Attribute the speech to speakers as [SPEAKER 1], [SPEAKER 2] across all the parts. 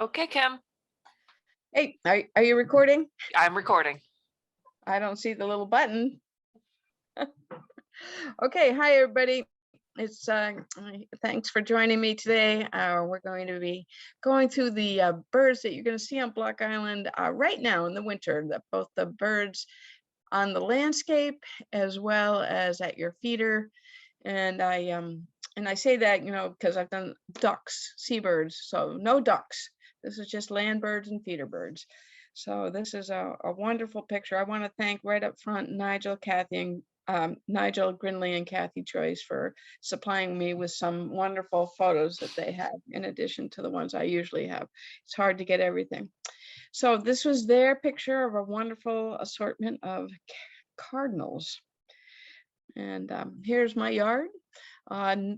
[SPEAKER 1] Okay, Kim,
[SPEAKER 2] Hey, are you recording?
[SPEAKER 1] I'm recording.
[SPEAKER 2] I don't see the little button. Okay, hi everybody. It's thanks for joining me today. We're going to be going through the birds that you're going to see on Block Island right now in the winter. Both the birds on the landscape as well as at your feeder. And I say that because I've done ducks, seabirds, so no ducks. This is just land birds and feeder birds. So this is a wonderful picture. I want to thank right up front Nigel, Nigel Grinley and Kathy Joyce for supplying me with some wonderful photos that they have in addition to the ones I usually have. It's hard to get everything. So this was their picture of a wonderful assortment of cardinals. And here's my yard.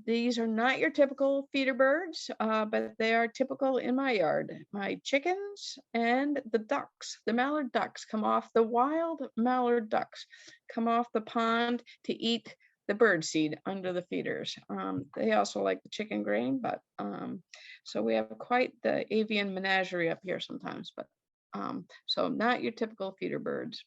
[SPEAKER 2] These are not your typical feeder birds, but they are typical in my yard. My chickens and the ducks, the mallard ducks come off, the wild mallard ducks come off the pond to eat the bird seed under the feeders. They also like the chicken grain, but so we have quite the avian menagerie up here sometimes, but so not your typical feeder birds.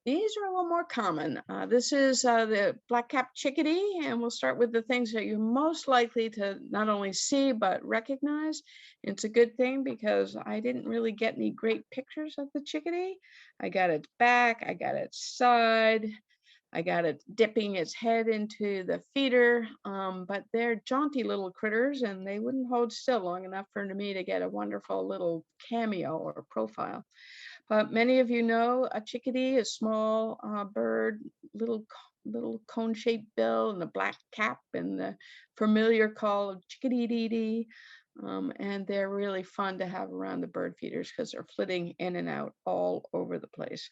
[SPEAKER 2] These are a little more common. This is the black-capped chickadee, and we'll start with the things that you're most likely to not only see, but recognize. It's a good thing because I didn't really get any great pictures of the chickadee. I got its back, I got its side, I got it dipping its head into the feeder, but they're jaunty little critters and they wouldn't hold still long enough for me to get a wonderful little cameo or profile. But many of you know a chickadee, a small bird, little cone-shaped bill and the black cap and the familiar call of chickadee-dee-dee. And they're really fun to have around the bird feeders because they're flitting in and out all over the place.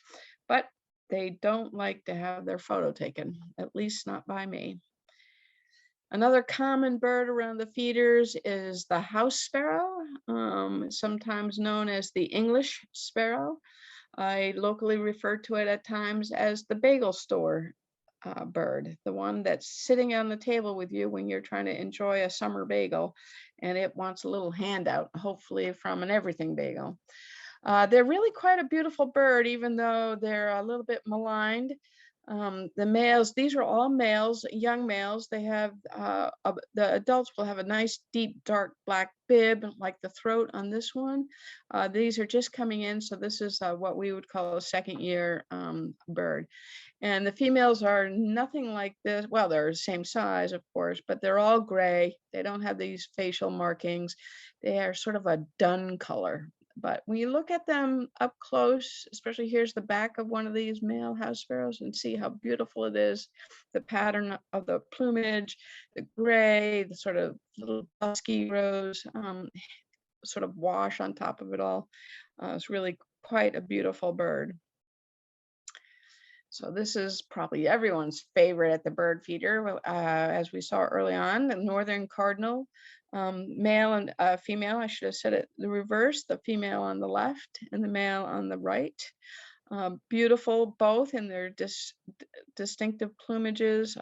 [SPEAKER 2] But they don't like to have their photo taken, at least not by me. Another common bird around the feeders is the house sparrow, sometimes known as the English sparrow. I locally refer to it at times as the bagel store bird, the one that's sitting on the table with you when you're trying to enjoy a summer bagel, and it wants a little handout, hopefully from an everything bagel. They're really quite a beautiful bird, even though they're a little bit maligned. The males, these are all males, young males. They have, the adults will have a nice deep dark black bib like the throat on this one. These are just coming in. So this is what we would call a second year bird. And the females are nothing like this. Well, they're the same size, of course, but they're all gray. They don't have these facial markings. They are sort of a dun color. But when you look at them up close, especially here's the back of one of these male house sparrows, and see how beautiful it is, the pattern of the plumage, the gray, the sort of little dusky rose, sort of wash on top of it all. It's really quite a beautiful bird. So this is probably everyone's favorite at the bird feeder, as we saw early on, the northern cardinal. Male and female, I should have said it the reverse, the female on the left and the male on the right. Beautiful both in their distinctive plumages.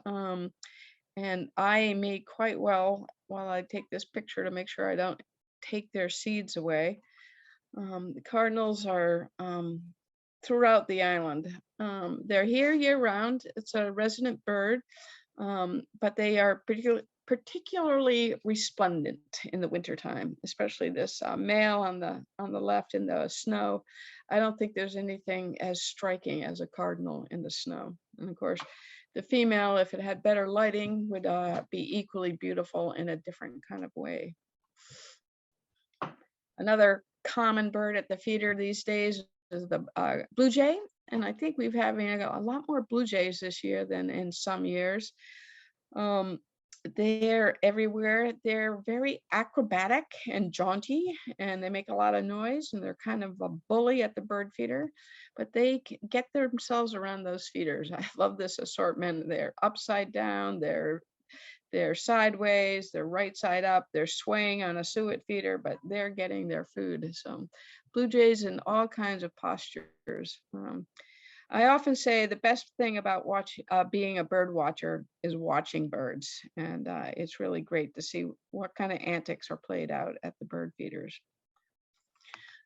[SPEAKER 2] And eyeing me quite well while I take this picture to make sure I don't take their seeds away. The cardinals are throughout the island. They're here year round. It's a resident bird, but they are particularly resplendent in the wintertime, especially this male on the left in the snow. I don't think there's anything as striking as a cardinal in the snow. And of course, the female, if it had better lighting, would be equally beautiful in a different kind of way. Another common bird at the feeder these days is the blue jay. And I think we've having a lot more blue jays this year than in some years. They're everywhere. They're very acrobatic and jaunty, and they make a lot of noise, and they're kind of a bully at the bird feeder, but they get themselves around those feeders. I love this assortment. They're upside down, they're sideways, they're right side up, they're swaying on a suet feeder, but they're getting their food. So blue jays in all kinds of postures. I often say the best thing about being a bird watcher is watching birds, and it's really great to see what kind of antics are played out at the bird feeders.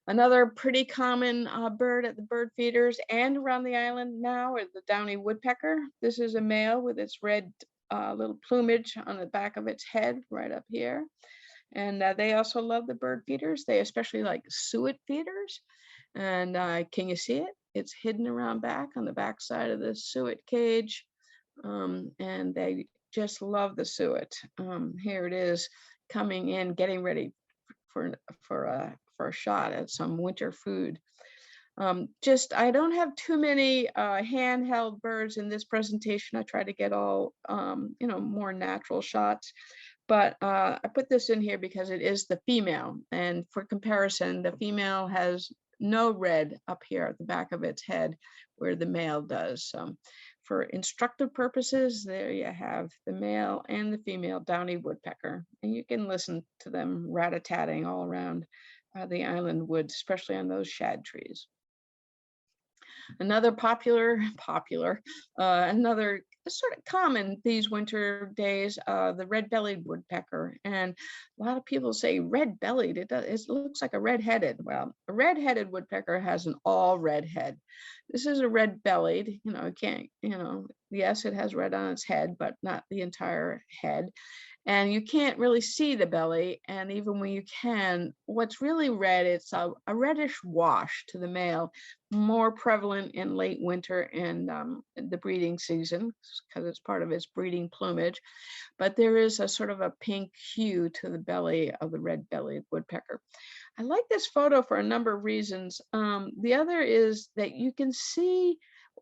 [SPEAKER 2] Another pretty common bird at the bird feeders and around the island now is the downy woodpecker. This is a male with its red little plumage on the back of its head right up here. And they also love the bird feeders. They especially like suet feeders. And can you see it? It's hidden around back on the back side of the suet cage. And they just love the suet. Here it is coming in, getting ready for a shot at some winter food. I don't have too many handheld birds in this presentation. I try to get all more natural shots. But I put this in here because it is the female. And for comparison, the female has no red up here at the back of its head where the male does. So for instructive purposes, there you have the male and the female downy woodpecker. And you can listen to them rat-a-tatting all around the island woods, especially on those shad trees. Another another sort of common these winter days, the red-bellied woodpecker. And a lot of people say red-bellied, it looks like a red-headed. Well, a red-headed woodpecker has an all red head. This is a red-bellied, yes, it has red on its head, but not the entire head. And you can't really see the belly. And even when you can, what's really red, it's a reddish wash to the male, more prevalent in late winter and the breeding season because it's part of its breeding plumage. But there is a sort of a pink hue to the belly of the red-bellied woodpecker. I like this photo for a number of reasons. The other is that you can see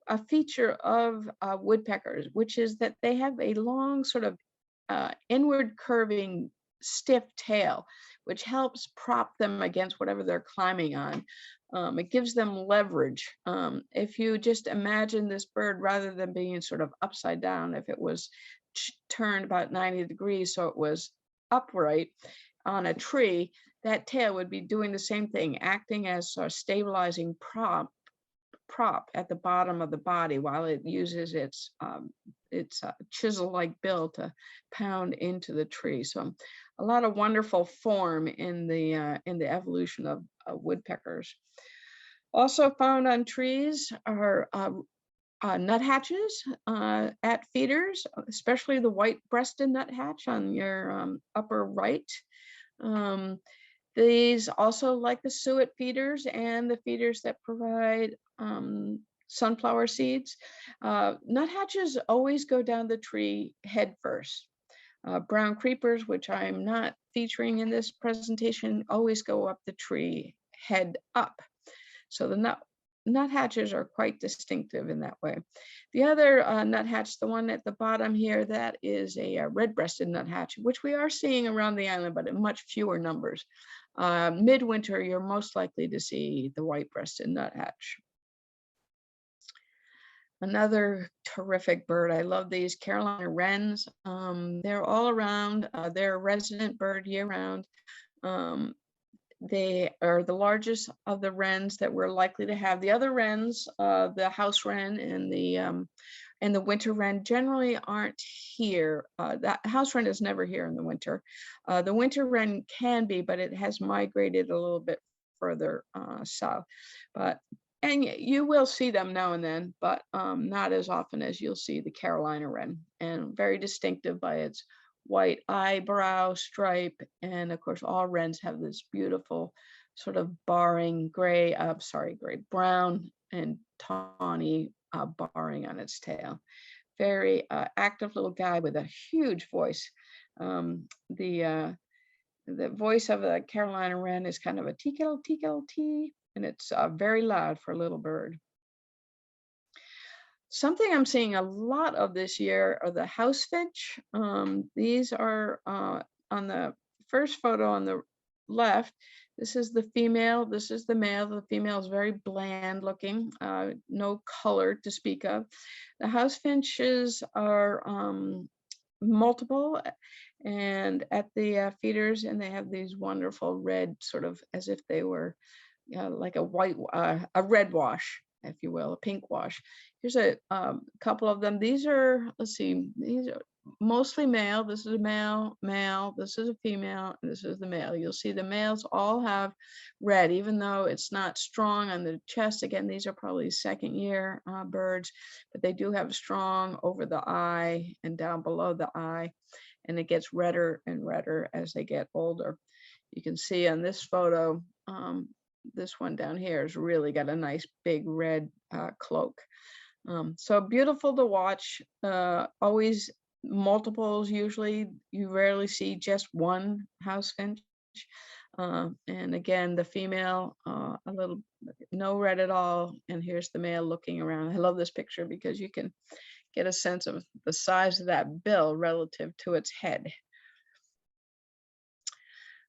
[SPEAKER 2] a feature of woodpeckers, which is that they have a long sort of inward curving stiff tail, which helps prop them against whatever they're climbing on. It gives them leverage. If you just imagine this bird, rather than being sort of upside down, if it was turned about 90 degrees so it was upright on a tree, that tail would be doing the same thing, acting as a stabilizing prop at the bottom of the body while it uses its chisel-like bill to pound into the tree. So a lot of wonderful form in the evolution of woodpeckers. Also found on trees are nuthatches at feeders, especially the white-breasted nuthatch on your upper right. These also like the suet feeders and the feeders that provide sunflower seeds. Nuthatches always go down the tree head first. Brown creepers, which I'm not featuring in this presentation, always go up the tree head up. So the nuthatches are quite distinctive in that way. The other nuthatch, the one at the bottom here, that is a red-breasted nuthatch, which we are seeing around the island, but in much fewer numbers. Midwinter, you're most likely to see the white-breasted nuthatch. Another terrific bird. I love these Carolina wrens. They're all around. They're a resident bird year-round. They are the largest of the wrens that we're likely to have. The other wrens, the house wren and the winter wren, generally aren't here. The house wren is never here in the winter. The winter wren can be, but it has migrated a little bit further south. And you will see them now and then, but not as often as you'll see the Carolina wren, and very distinctive by its white eyebrow stripe. And of course, all wrens have this beautiful sort of barring brown and tawny barring on its tail. Very active little guy with a huge voice. The voice of the Carolina wren is kind of a tea-kettle, tea-kettle, tea, and it's very loud for a little bird. Something I'm seeing a lot of this year are the house finch. These are on the first photo on the left. This is the female, this is the male. The female is very bland looking, no color to speak of. The house finches are multiple and at the feeders, and they have these wonderful red, sort of as if they were like a red wash if you will, a pink wash. Here's a couple of them. These are, let's see, these are mostly male. This is a male, male, this is a female, and this is the male. You'll see the males all have red, even though it's not strong on the chest. Again, these are probably second year birds, but they do have strong over the eye and down below the eye, and it gets redder and redder as they get older. You can see on this photo, this one down here has really got a nice big red cloak. So beautiful to watch, always multiples. Usually you rarely see just one house finch. And again, the female, a little, no red at all. And here's the male looking around. I love this picture because you can get a sense of the size of that bill relative to its head.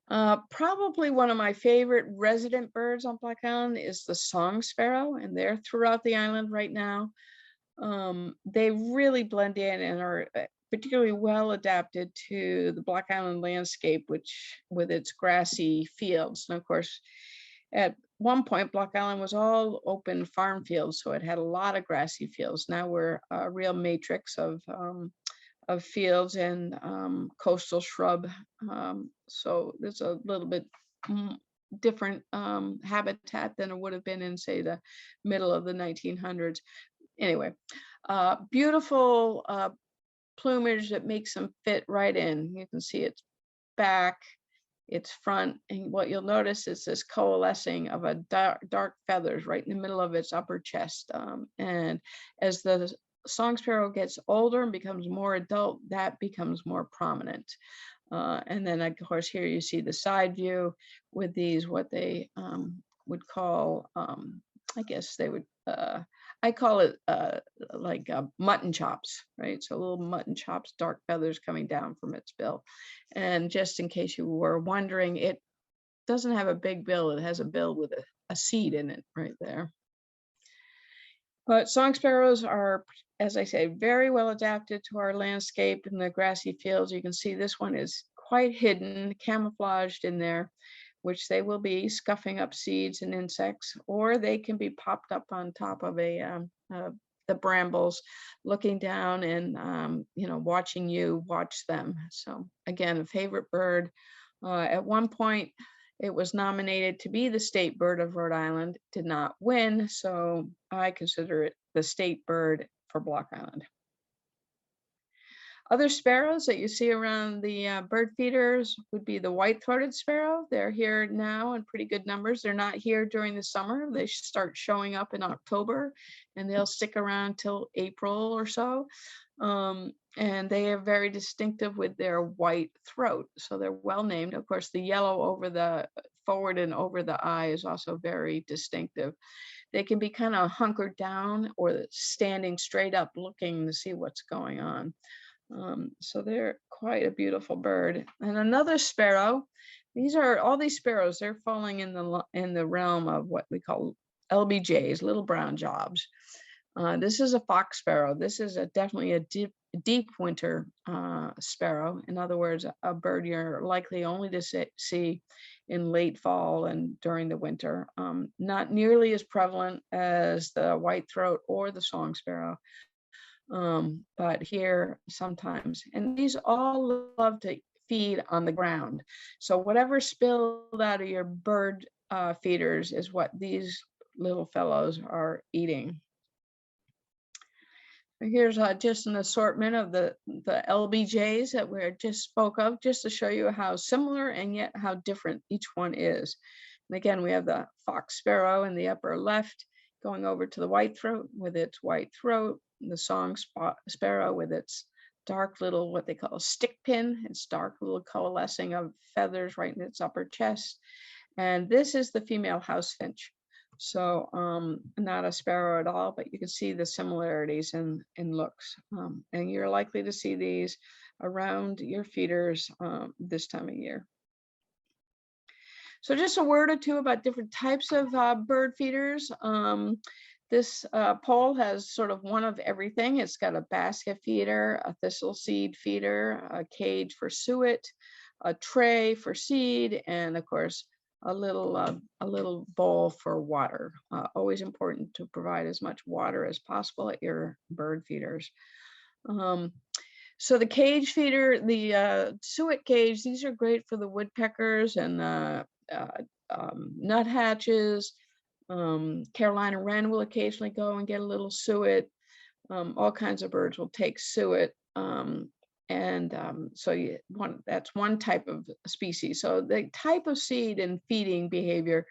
[SPEAKER 2] Probably one of my favorite resident birds on Black Island is the song sparrow, and they're throughout the island right now. They really blend in and are particularly well adapted to the Black Island landscape, which with its grassy fields. And of course, at one point, Black Island was all open farm fields, so it had a lot of grassy fields. Now we're a real matrix of fields and coastal shrub. So there's a little bit different habitat than it would have been in, say, the middle of the 1900s. Anyway, beautiful plumage that makes them fit right in. You can see its back, its front, and what you'll notice is this coalescing of a dark feathers right in the middle of its upper chest. And as the song sparrow gets older and becomes more adult, that becomes more prominent. And then of course here you see the side view with these, what they would call, I guess they would, I call it like mutton chops, right? So little mutton chops, dark feathers coming down from its bill. And just in case you were wondering, it doesn't have a big bill. It has a bill with a seed in it right there. But song sparrows are, as I say, very well adapted to our landscape in the grassy fields. You can see this one is quite hidden, camouflaged in there, which they will be scuffing up seeds and insects, or they can be popped up on top of the brambles, looking down and watching you watch them. So again, a favorite bird. At one point, it was nominated to be the state bird of Rhode Island, did not win, so I consider it the state bird for Block Island. Other sparrows that you see around the bird feeders would be the white-throated sparrow. They're here now in pretty good numbers. They're not here during the summer. They start showing up in October, and they'll stick around till April or so. And they are very distinctive with their white throat. So they're well named. Of course, the yellow over the forward and over the eye is also very distinctive. They can be kind of hunkered down or standing straight up looking to see what's going on. So they're quite a beautiful bird. And another sparrow, all these sparrows, they're falling in the realm of what we call LBJs, little brown jobs. This is a fox sparrow. This is definitely a deep winter sparrow. In other words, a bird you're likely only to see in late fall and during the winter. Not nearly as prevalent as the white throat or the song sparrow. But here sometimes, and these all love to feed on the ground. So whatever spilled out of your bird feeders is what these little fellows are eating. Here's just an assortment of the LBJs that we just spoke of, just to show you how similar and yet how different each one is. And again, we have the fox sparrow in the upper left, going over to the white throat with its white throat, the song sparrow with its dark little, what they call a stick pin, its dark little coalescing of feathers right in its upper chest. And this is the female house finch. So not a sparrow at all, but you can see the similarities in looks. And you're likely to see these around your feeders this time of year. So just a word or two about different types of bird feeders. This pole has sort of one of everything. It's got a basket feeder, a thistle seed feeder, a cage for suet, a tray for seed, and of course, a little bowl for water. Always important to provide as much water as possible at your bird feeders. So the cage feeder, the suet cage, these are great for the woodpeckers and nuthatches. Carolina wren will occasionally go and get a little suet. All kinds of birds will take suet. So that's one type of species. So the type of seed and feeding behavior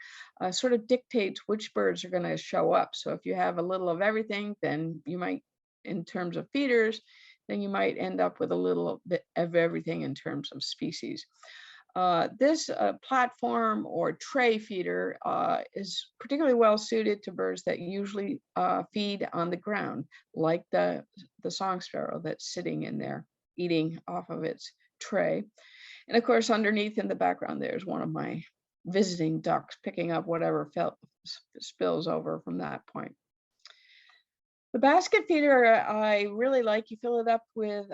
[SPEAKER 2] sort of dictates which birds are going to show up. So if you have a little of everything, then you might, in terms of feeders, then you might end up with a little bit of everything in terms of species. This platform or tray feeder is particularly well suited to birds that usually feed on the ground, like the song sparrow that's sitting in there eating off of its tray. And of course, underneath in the background, there's one of my visiting ducks picking up whatever spills over from that point. The basket feeder I really like. You fill it up with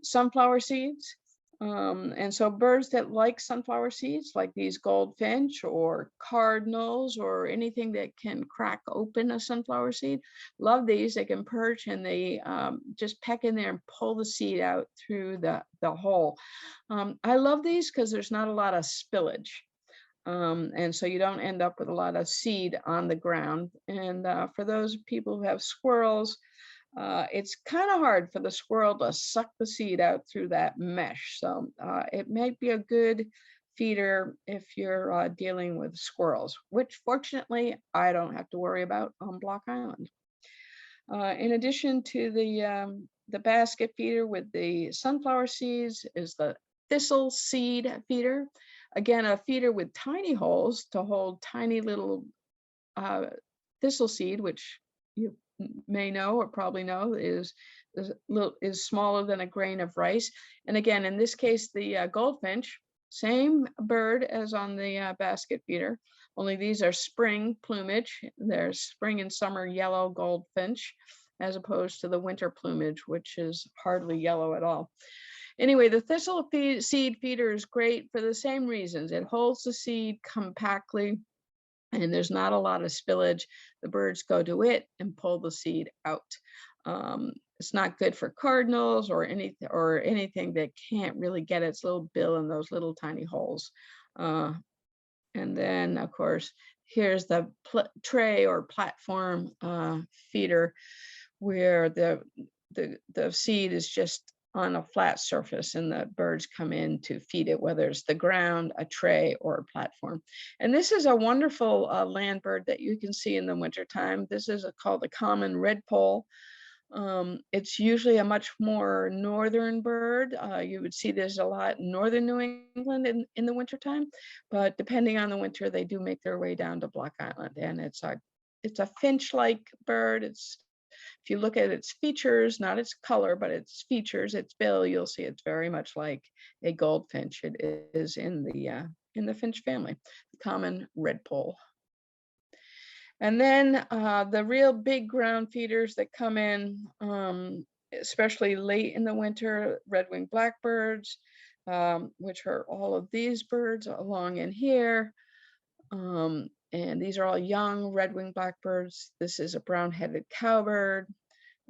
[SPEAKER 2] sunflower seeds. And so birds that like sunflower seeds, like these goldfinch or cardinals or anything that can crack open a sunflower seed, love these. They can perch and they just peck in there and pull the seed out through the hole. I love these because there's not a lot of spillage. And so you don't end up with a lot of seed on the ground. And for those people who have squirrels, it's kind of hard for the squirrel to suck the seed out through that mesh. So it might be a good feeder if you're dealing with squirrels, which fortunately I don't have to worry about on Block Island. In addition to the basket feeder with the sunflower seeds is the thistle seed feeder. Again, a feeder with tiny holes to hold tiny little thistle seed, which you may know or probably know is smaller than a grain of rice. And again, in this case, the goldfinch, same bird as on the basket feeder, only these are spring plumage. They're spring and summer yellow goldfinch, as opposed to the winter plumage, which is hardly yellow at all. Anyway, the thistle seed feeder is great for the same reasons. It holds the seed compactly and there's not a lot of spillage. The birds go to it and pull the seed out. It's not good for cardinals or anything that can't really get its little bill in those little tiny holes. And then, of course, here's the tray or platform feeder, where the seed is just on a flat surface and the birds come in to feed it, whether it's the ground, a tray, or a platform. And this is a wonderful land bird that you can see in the wintertime. This is called the common redpoll. It's usually a much more northern bird. You would see this a lot in northern New England in the wintertime, but depending on the winter, they do make their way down to Block Island. And it's a finch-like bird. If you look at its features, not its color, but its features, its bill, you'll see it's very much like a goldfinch. It is in the finch family, the common redpoll. And then the real big ground feeders that come in, especially late in the winter, red-winged blackbirds, which are all of these birds along in here. And these are all young red-winged blackbirds. This is a brown-headed cowbird.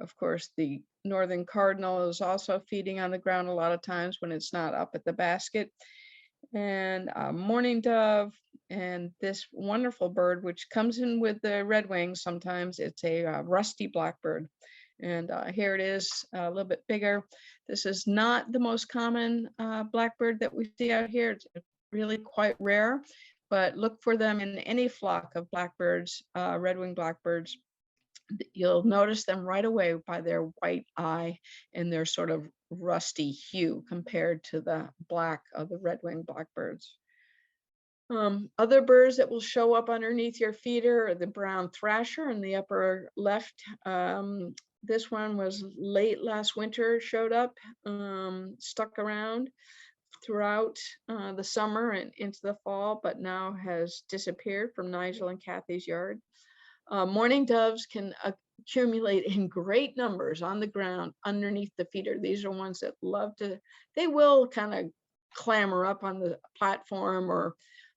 [SPEAKER 2] Of course, the northern cardinal is also feeding on the ground a lot of times when it's not up at the basket. And mourning dove, and this wonderful bird, which comes in with the red wings sometimes. It's a rusty blackbird. And here it is, a little bit bigger. This is not the most common blackbird that we see out here. It's really quite rare, but look for them in any flock of blackbirds, red-winged blackbirds. You'll notice them right away by their white eye and their sort of rusty hue compared to the black of the red-winged blackbirds. Other birds that will show up underneath your feeder are the brown thrasher in the upper left. This one was late last winter, showed up, stuck around throughout the summer and into the fall, but now has disappeared from Nigel and Kathy's yard. Mourning doves can accumulate in great numbers on the ground underneath the feeder. These are ones that love to, they will kind of clamber up on the platform or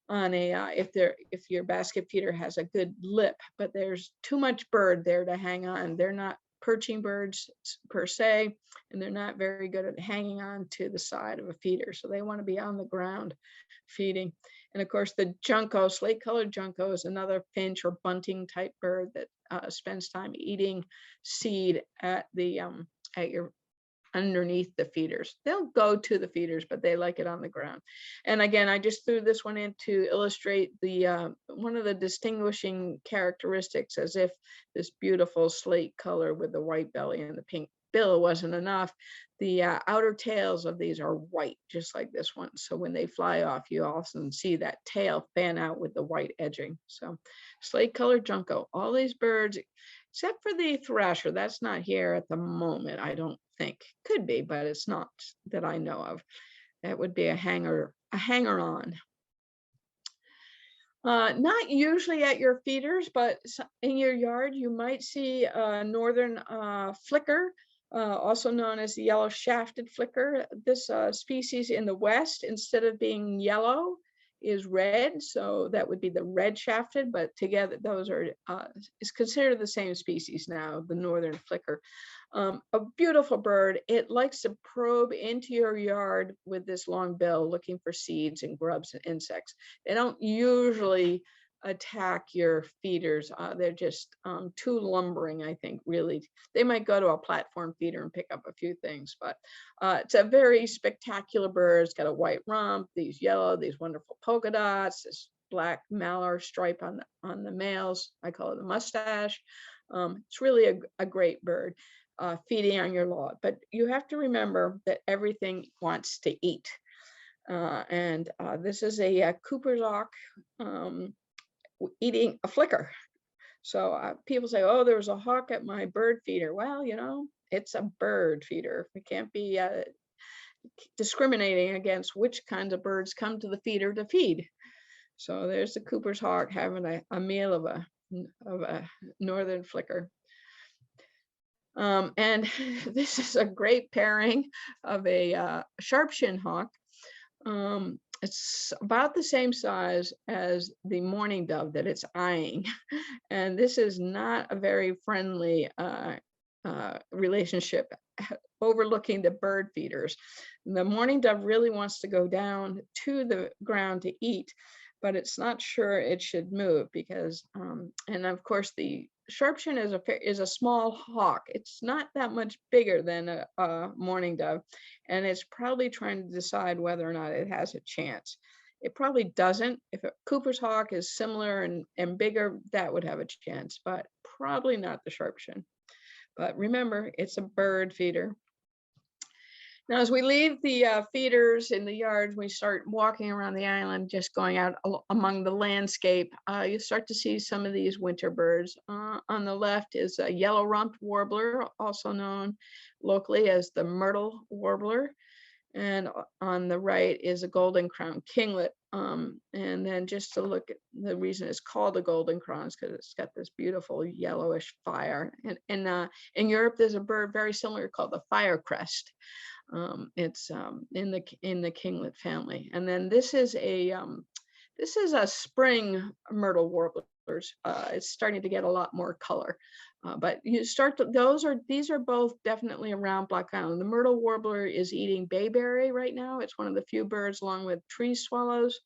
[SPEAKER 2] on a if your basket feeder has a good lip, but there's too much bird there to hang on. They're not perching birds per se, and they're not very good at hanging on to the side of a feeder. So they want to be on the ground feeding. And of course, the junco, slate-colored junco, is another finch or bunting type bird that spends time eating seed at your underneath the feeders. They'll go to the feeders, but they like it on the ground. And again, I just threw this one in to illustrate the one of the distinguishing characteristics, as if this beautiful slate color with the white belly and the pink bill wasn't enough. The outer tails of these are white, just like this one. So when they fly off, you often see that tail fan out with the white edging. So slate colored junco, all these birds, except for the thrasher, that's not here at the moment, I don't think. Could be, but it's not that I know of. That would be a hanger on. Not usually at your feeders, but in your yard, you might see a northern flicker, also known as the yellow shafted flicker. This species in the West, instead of being yellow, is red, so that would be the red shafted, but together those are is considered the same species now, the northern flicker. A beautiful bird. It likes to probe into your yard with this long bill, looking for seeds and grubs and insects. They don't usually attack your feeders. They're just too lumbering, I think, really. They might go to a platform feeder and pick up a few things, but it's a very spectacular bird. It's got a white rump, these wonderful polka dots, this black malar stripe on the males. I call it the mustache. It's really a great bird, feeding on your lawn. But you have to remember that everything wants to eat. And this is a Cooper's hawk eating a flicker. So people say, oh, there was a hawk at my bird feeder. Well, it's a bird feeder. We can't be discriminating against which kinds of birds come to the feeder to feed. So there's the Cooper's hawk having a meal of a northern flicker. And this is a great pairing of a sharp-shinned hawk. It's about the same size as the mourning dove that it's eyeing. And this is not a very friendly relationship, overlooking the bird feeders. The mourning dove really wants to go down to the ground to eat, but it's not sure it should move because, and of course, the sharpshin is a small hawk. It's not that much bigger than a mourning dove, and it's probably trying to decide whether or not it has a chance. It probably doesn't. If a Cooper's hawk is similar and bigger, that would have a chance, but probably not the sharpshin. But remember, it's a bird feeder. Now, as we leave the feeders in the yards, we start walking around the island, just going out among the landscape. You start to see some of these winter birds. On the left is a yellow-rumped warbler, also known locally as the myrtle warbler. And on the right is a golden-crowned kinglet. And then just to look at the reason it's called a golden crown is because it's got this beautiful yellowish fire. And in Europe, there's a bird very similar called the firecrest. It's in the kinglet family. And then this is a spring myrtle warblers. It's starting to get a lot more color. But you start to, these are both definitely around Block Island. The myrtle warbler is eating bayberry right now. It's one of the few birds, along with tree swallows,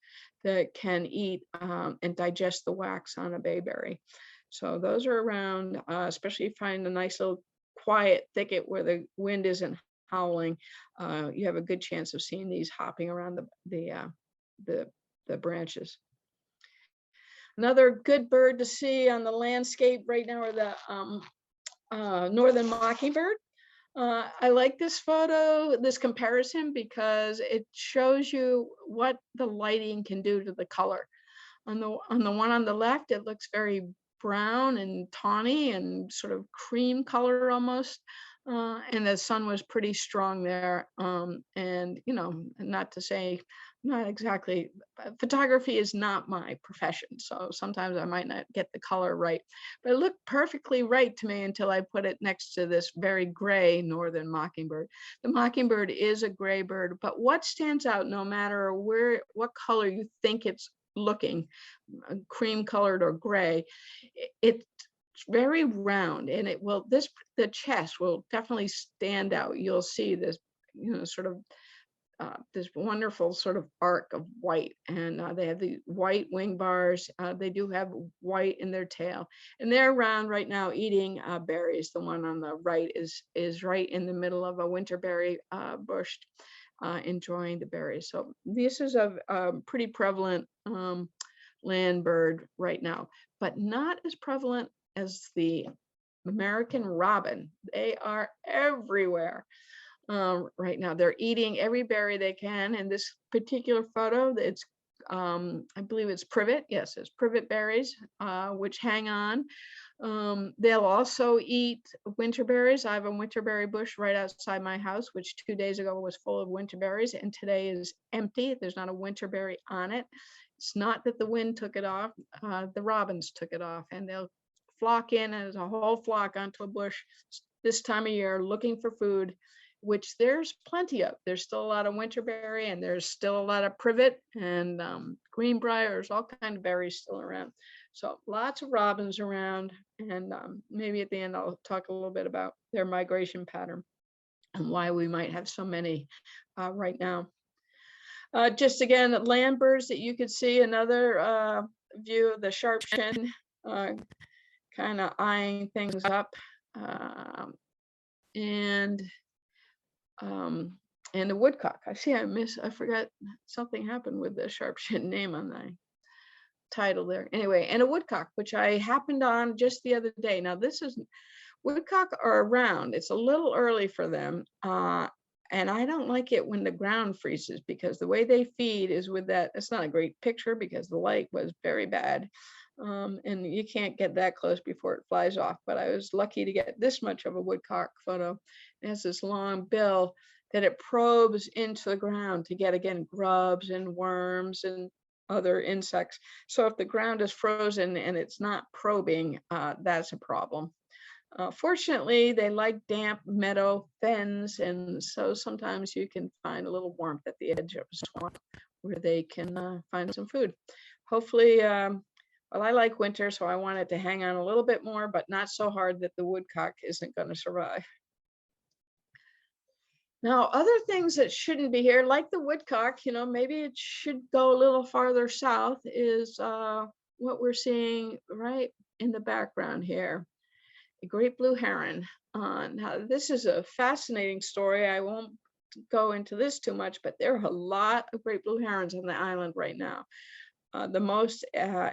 [SPEAKER 2] that can eat and digest the wax on a bayberry. So those are around, especially if you find a nice little quiet thicket where the wind isn't howling. You have a good chance of seeing these hopping around the branches. Another good bird to see on the landscape right now are the northern mockingbird. I like this photo, this comparison, because it shows you what the lighting can do to the color. On the one on the left, it looks very brown and tawny and sort of cream color almost. And the sun was pretty strong there. And, not to say, not exactly, photography is not my profession. So sometimes I might not get the color right, but it looked perfectly right to me until I put it next to this very gray northern mockingbird. The mockingbird is a gray bird, but what stands out, no matter what color you think it's looking, cream colored or gray. It's very round, and the chest will definitely stand out. You'll see this, sort of this wonderful sort of arc of white, and they have the white wing bars. They do have white in their tail, and they're around right now eating berries. The one on the right is right in the middle of a winterberry bush, enjoying the berries. So this is a pretty prevalent land bird right now, but not as prevalent as the American robin. They are everywhere. Right now they're eating every berry they can. In this particular photo, it's I believe it's privet. Yes, it's privet berries, which hang on. They'll also eat winterberries. I have a winterberry bush right outside my house, which 2 days ago was full of winterberries, and today is empty. There's not a winterberry on it. It's not that the wind took it off. The robins took it off, and they'll flock in as a whole flock onto a bush this time of year looking for food, which there's plenty of. There's still a lot of winterberry, and there's still a lot of privet and greenbriers, all kind of berries still around. So lots of robins around, and maybe at the end I'll talk a little bit about their migration pattern and why we might have so many right now. Just again, land birds that you could see, another view of the sharp shin, kind of eyeing things up, and the woodcock. I forgot something happened with the sharp shin name on the title there. Anyway, and a woodcock, which I happened on just the other day. Now woodcock are around. It's a little early for them. And I don't like it when the ground freezes, because the way they feed is with that. It's not a great picture because the light was very bad. And you can't get that close before it flies off. But I was lucky to get this much of a woodcock photo. It has this long bill that it probes into the ground to get, again, grubs and worms and other insects. So if the ground is frozen and it's not probing, that's a problem. Fortunately, they like damp meadow fens, and so sometimes you can find a little warmth at the edge of a swamp where they can find some food. Hopefully, well, I like winter, so I want it to hang on a little bit more, but not so hard that the woodcock isn't going to survive. Now, other things that shouldn't be here, like the woodcock, maybe it should go a little farther south, is what we're seeing right in the background here, a great blue heron. Now, this is a fascinating story. I won't go into this too much, but there are a lot of great blue herons on the island right now. The most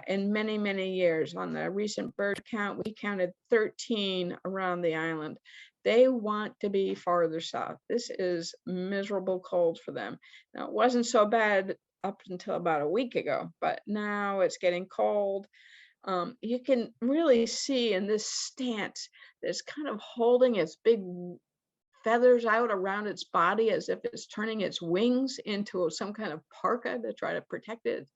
[SPEAKER 2] in many, many years. On the recent bird count, we counted 13 around the island. They want to be farther south. This is miserable cold for them. Now, it wasn't so bad up until about a week ago, but now it's getting cold. You can really see in this stance, it's kind of holding its big feathers out around its body as if it's turning its wings into some kind of parka to try to protect it.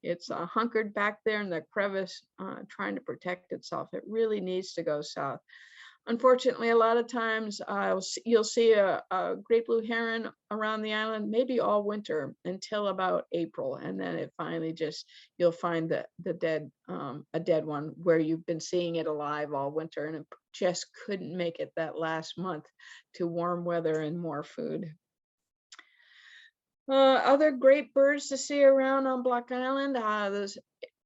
[SPEAKER 2] It's hunkered back there in the crevice, trying to protect itself. It really needs to go south. Unfortunately, a lot of times you'll see a great blue heron around the island, maybe all winter until about April, and then it finally you'll find a dead one where you've been seeing it alive all winter, and it just couldn't make it that last month to warm weather and more food. Other great birds to see around on Block Island, there's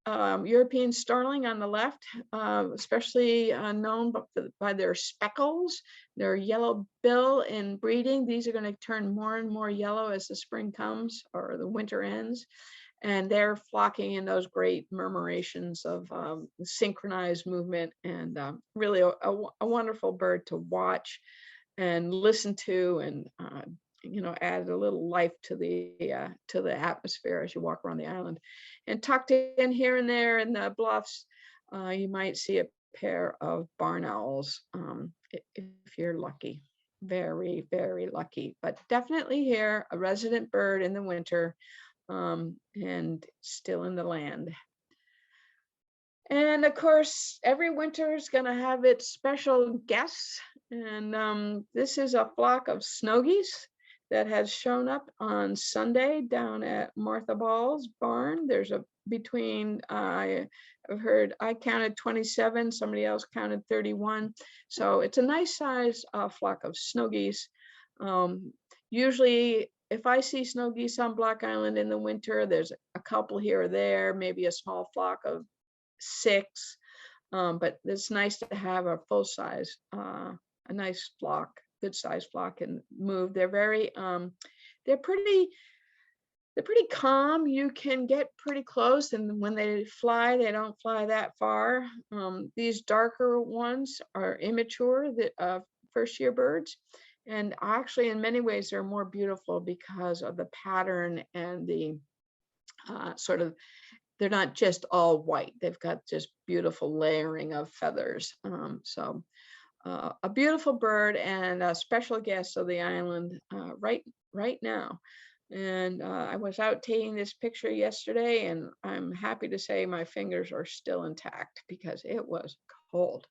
[SPEAKER 2] European starling on the left, especially known by their speckles, their yellow bill in breeding. These are going to turn more and more yellow as the spring comes or the winter ends. And they're flocking in those great murmurations of synchronized movement, and really a wonderful bird to watch and listen to, and add a little life to the atmosphere as you walk around the island. And tucked in here and there in the bluffs, you might see a pair of barn owls, if you're lucky. Very, very lucky, but definitely here, a resident bird in the winter, and still in the land. And of course, every winter is going to have its special guests. And this is a flock of snow geese that has shown up on Sunday down at Martha Ball's barn. There's a between, I've heard, I counted 27, somebody else counted 31. So it's a nice size flock of snow geese. Usually if I see snow geese on Block Island in the winter, there's a couple here or there, maybe a small flock of 6. But it's nice to have a full size, a nice flock, good size flock, and move. They're very, they're pretty calm. You can get pretty close, and when they fly, they don't fly that far. These darker ones are immature, the first year birds. And actually, in many ways, they're more beautiful because of the pattern and the sort of, they're not just all white. They've got just beautiful layering of feathers. So a beautiful bird and a special guest of the island right now. And I was out taking this picture yesterday, and I'm happy to say my fingers are still intact because it was cold.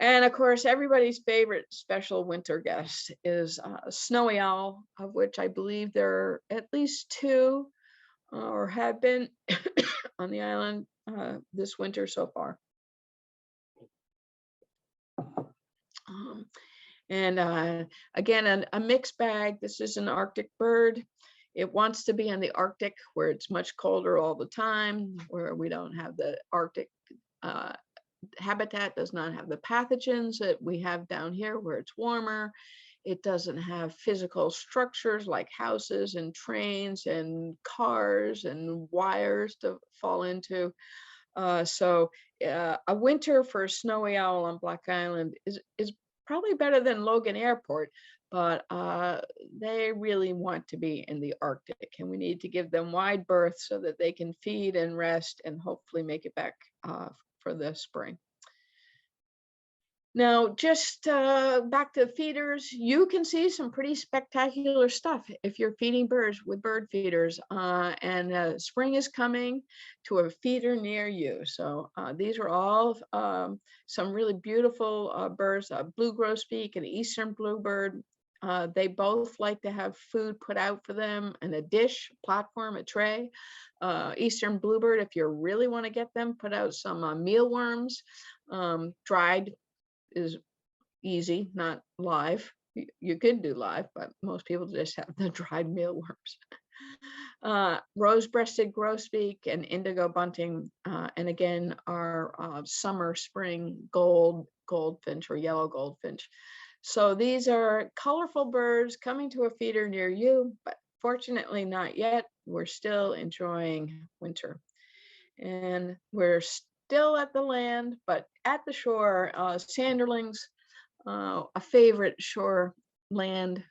[SPEAKER 2] And of course, everybody's favorite special winter guest is a snowy owl, of which I believe there are at least 2 or have been on the island this winter so far. And again, a mixed bag. This is an Arctic bird. It wants to be in the Arctic where it's much colder all the time, where we don't have the Arctic habitat, does not have the pathogens that we have down here where it's warmer. It doesn't have physical structures like houses and trains and cars and wires to fall into. So a winter for a snowy owl on Block Island is probably better than Logan Airport, but they really want to be in the Arctic, and we need to give them wide berth so that they can feed and rest and hopefully make it back for the spring. Now, just back to feeders, you can see some pretty spectacular stuff if you're feeding birds with bird feeders. And spring is coming to a feeder near you. So these are all some really beautiful birds, blue grosbeak and eastern bluebird. They both like to have food put out for them in a dish, platform, a tray. Eastern bluebird, if you really want to get them, put out some mealworms, dried is easy, not live. You could do live, but most people just have the dried mealworms. Rose-breasted grosbeak and indigo bunting, and again, our summer, spring goldfinch or yellow goldfinch. So these are colorful birds coming to a feeder near you, but fortunately not yet. We're still enjoying winter. And we're still at the land, but at the shore, sanderlings, a favorite shore land,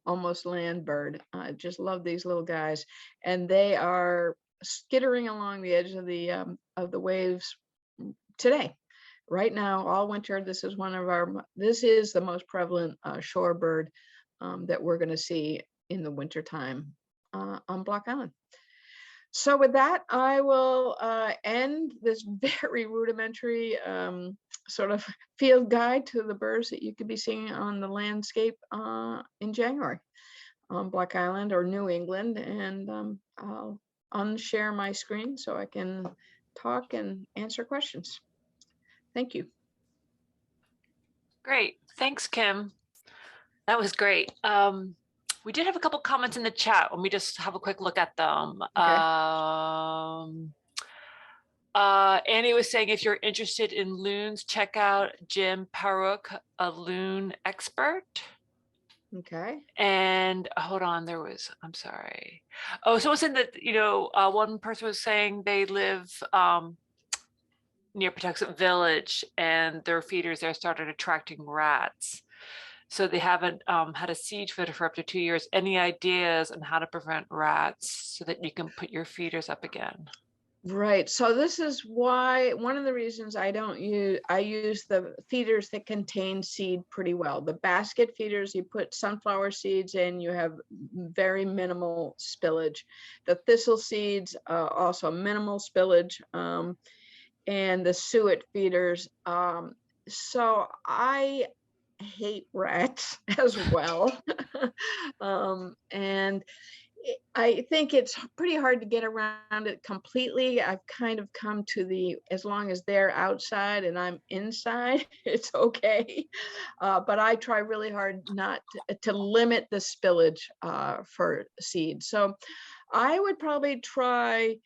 [SPEAKER 2] almost land bird. I just love these little guys, and they are skittering along the edge of the waves today. Right now, all winter, this is the most prevalent shore bird that we're going to see in the wintertime on Block Island. So with that, I will end this very rudimentary sort of field guide to the birds that you could be seeing on the landscape in January on Block Island or New England. And I'll unshare my screen so I can talk and answer questions. Thank you.
[SPEAKER 1] Great. Thanks, Kim. That was great. We did have a couple comments in the chat. Let me just have a quick look at them. Okay. Annie was saying, if you're interested in loons, check out Jim Paruk, a loon expert.
[SPEAKER 2] Okay.
[SPEAKER 1] And hold on, I'm sorry. Oh, someone said that, one person was saying they live near Patuxent Village, and their feeders there started attracting rats. So they haven't had a siege feeder for up to 2 years. Any ideas on how to prevent rats so that you can put your feeders up again?
[SPEAKER 2] Right. So this is why one of the reasons I use the feeders that contain seed pretty well. The basket feeders, you put sunflower seeds in, you have very minimal spillage. The thistle seeds, also minimal spillage, and the suet feeders. So I hate rats as well. And I think it's pretty hard to get around it completely. I've kind of come to as long as they're outside and I'm inside, it's okay. But I try really hard not to limit the spillage for seed. So I would probably try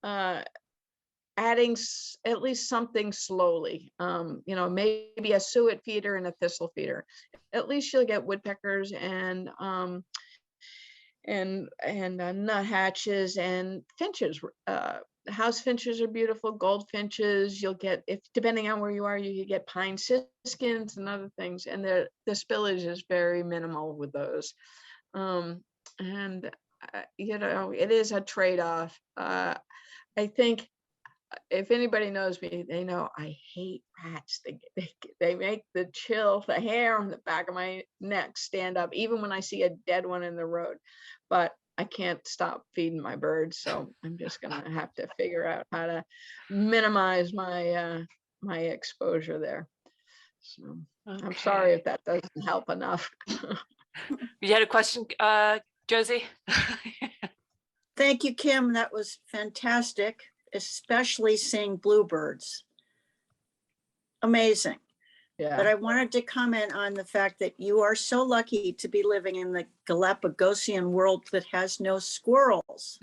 [SPEAKER 2] adding at least something slowly. Maybe a suet feeder and a thistle feeder. At least you'll get woodpeckers and nuthatches and finches. House finches are beautiful, goldfinches. You'll get, if depending on where you are, you get pine siskins and other things. And the spillage is very minimal with those. It is a trade-off. I think if anybody knows me, they know I hate rats. They make the hair on the back of my neck stand up, even when I see a dead one in the road. But I can't stop feeding my birds, so I'm just gonna have to figure out how to minimize my my exposure there. So I'm sorry if that doesn't help enough.
[SPEAKER 1] You had a question, Josie?
[SPEAKER 3] Thank you, Kim. That was fantastic, especially seeing bluebirds. Amazing.
[SPEAKER 2] Yeah.
[SPEAKER 3] But I wanted to comment on the fact that you are so lucky to be living in the Galapagosian world that has no squirrels,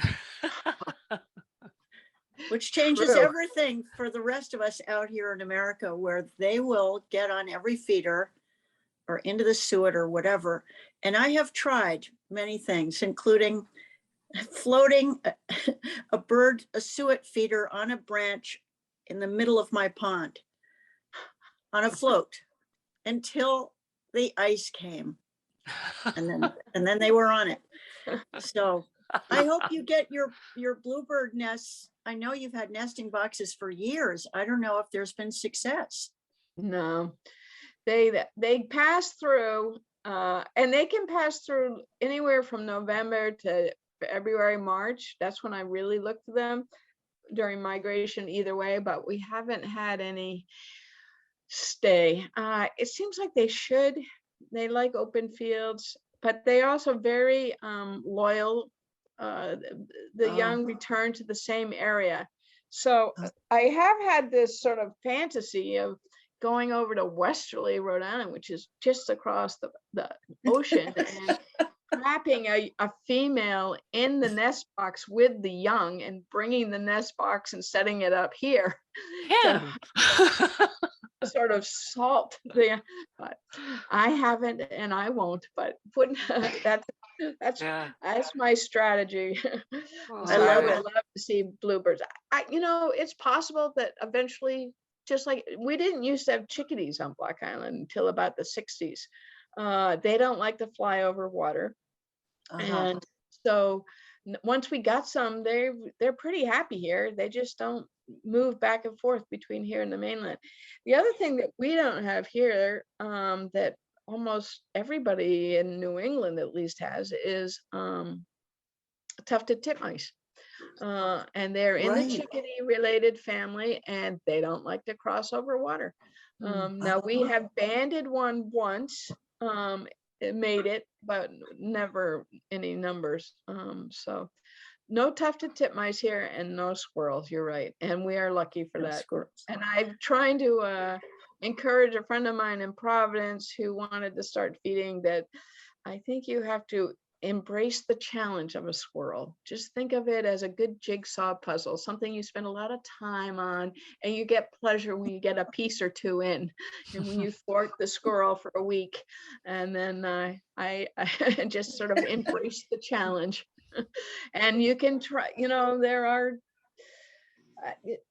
[SPEAKER 3] which changes
[SPEAKER 2] True.
[SPEAKER 3] everything for the rest of us out here in America, where they will get on every feeder or into the suet or whatever. And I have tried many things, including floating a suet feeder on a branch in the middle of my pond on a float until the ice came, and then they were on it. So I hope you get your bluebird nests. I know you've had nesting boxes for years. I don't know if there's been success.
[SPEAKER 2] No, they pass through, and they can pass through anywhere from November to February, March. That's when I really look for them during migration either way, but we haven't had any stay. It seems like they should. They like open fields, but they also very loyal. The young return to the same area. So I have had this sort of fantasy of going over to westerly Rhode Island, which is just across the ocean, and trapping a female in the nest box with the young and bringing the nest box and setting it up here.
[SPEAKER 1] Yeah.
[SPEAKER 2] Sort of salt there, but I haven't and I won't, but that's my strategy.
[SPEAKER 1] Oh,
[SPEAKER 2] So I would love to see bluebirds. It's possible that eventually, just like we didn't used to have chickadees on Block Island until about the 60s. They don't like to fly over water. And so once we got some, they're pretty happy here. They just don't move back and forth between here and the mainland. The other thing that we don't have here, that almost everybody in New England at least has, is tufted titmice. And they're in the chickadee related family, and they don't like to cross over water. Now we have banded one once. It made it, but never any numbers. So no tufted titmice here and no squirrels. You're right. And we are lucky for that. And I'm trying to encourage a friend of mine in Providence who wanted to start feeding that. I think you have to embrace the challenge of a squirrel. Just think of it as a good jigsaw puzzle, something you spend a lot of time on, and you get pleasure when you get a piece or two in, and when you thwart the squirrel for a week. And then I just sort of embrace the challenge. And you can try, there are, it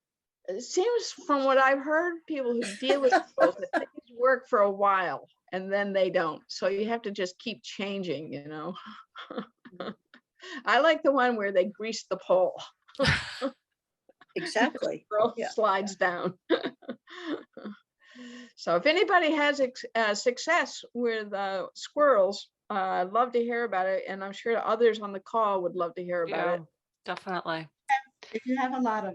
[SPEAKER 2] seems from what I've heard, people who deal with squirrels, that things work for a while and then they don't. So you have to just keep changing, I like the one where they grease the pole.
[SPEAKER 3] Exactly.
[SPEAKER 2] Slides down. So if anybody has success with squirrels, I'd love to hear about it. And I'm sure others on the call would love to hear about it.
[SPEAKER 1] Definitely.
[SPEAKER 4] If you have a lot of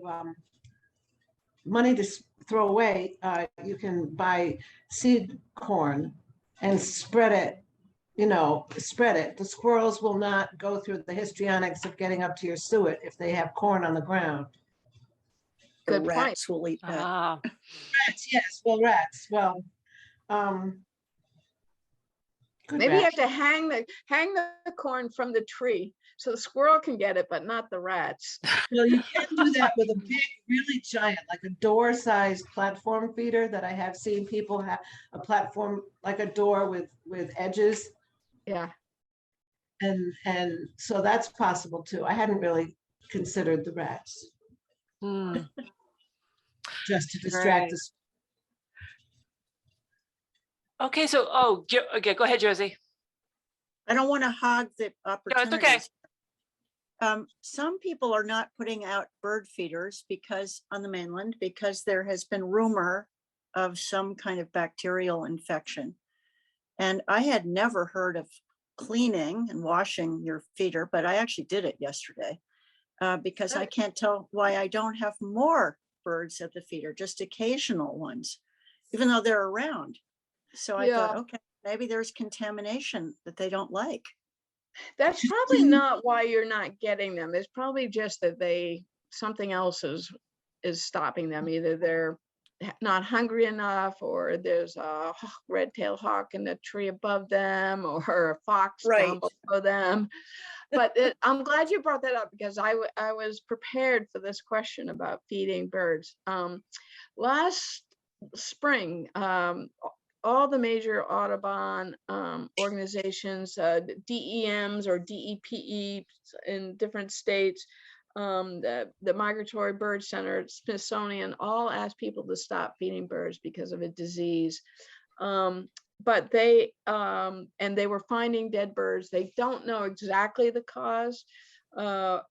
[SPEAKER 4] money to throw away, you can buy seed corn and spread it you know, spread it. The squirrels will not go through the histrionics of getting up to your suet if they have corn on the ground.
[SPEAKER 3] The
[SPEAKER 2] Good point.
[SPEAKER 3] rats will eat that.
[SPEAKER 1] Ah,
[SPEAKER 4] Rats, yes, well, rats, well, good
[SPEAKER 2] Maybe you
[SPEAKER 4] rat.
[SPEAKER 2] have to hang the corn from the tree so the squirrel can get it, but not the rats.
[SPEAKER 4] Well, you can do that with a big, really giant, like a door-sized platform feeder that I have seen people have a platform like a door with edges.
[SPEAKER 2] Yeah.
[SPEAKER 4] And so that's possible too. I hadn't really considered the rats,
[SPEAKER 1] hmm,
[SPEAKER 4] just to distract
[SPEAKER 1] Right.
[SPEAKER 4] us.
[SPEAKER 1] okay, so, okay, go ahead, Josie.
[SPEAKER 3] I don't want to hog the
[SPEAKER 1] No,
[SPEAKER 3] opportunities.
[SPEAKER 1] it's okay.
[SPEAKER 3] Some people are not putting out bird feeders because on the mainland, because there has been rumor of some kind of bacterial infection. And I had never heard of cleaning and washing your feeder, but I actually did it yesterday because I can't tell why I don't have more birds at the feeder, just occasional ones, even though they're around. So I thought, okay, maybe there's contamination that they don't like.
[SPEAKER 2] That's probably not why you're not getting them. It's probably just that something else is stopping them. Either they're not hungry enough, or there's a red-tailed hawk in the tree above them, or a fox down below them. But I'm glad you brought that up, because I was prepared for this question about feeding birds. Last spring, all the major Audubon organizations, DEMs or DEPE in different states, the Migratory Bird Center, Smithsonian, all asked people to stop feeding birds because of a disease. But they were finding dead birds. They don't know exactly the cause, but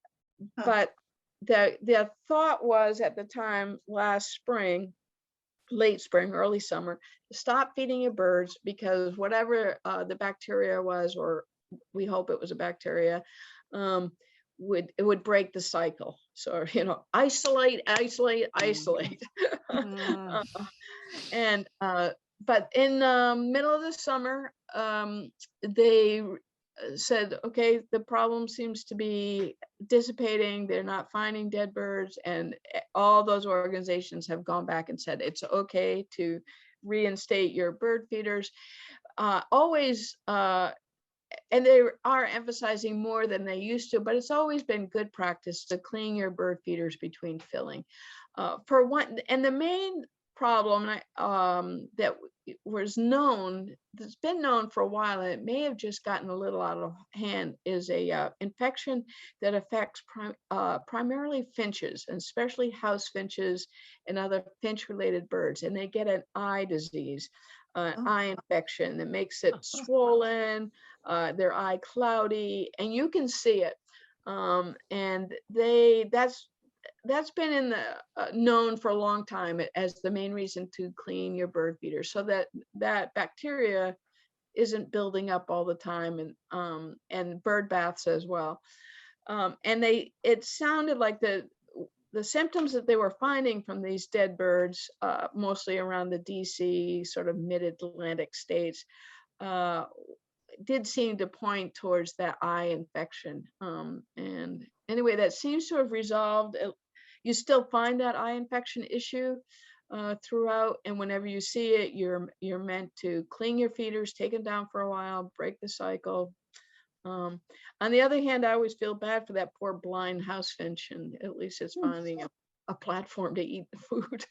[SPEAKER 2] the thought was at the time last spring, late spring, early summer, stop feeding your birds, because whatever the bacteria was, or we hope it was a bacteria, it would break the cycle. So, isolate. But in the middle of the summer, they said, okay, the problem seems to be dissipating. They're not finding dead birds. And all those organizations have gone back and said, it's okay to reinstate your bird feeders. And they are emphasizing more than they used to, but it's always been good practice to clean your bird feeders between filling. For one, and the main problem that was known, that's been known for a while, and it may have just gotten a little out of hand, is a infection that affects primarily finches, and especially house finches and other finch-related birds, and they get an eye disease, eye infection that makes it swollen, their eye cloudy, and you can see it. And that's been in the known for a long time as the main reason to clean your bird feeder, so that bacteria isn't building up all the time, and bird baths as well. And it sounded like the symptoms that they were finding from these dead birds, mostly around the DC sort of mid-Atlantic states, did seem to point towards that eye infection. And anyway, that seems to have resolved. You still find that eye infection issue throughout, and whenever you see it, you're meant to clean your feeders, take them down for a while, break the cycle. On the other hand, I always feel bad for that poor blind house finch, and at least it's finding a platform to eat the food.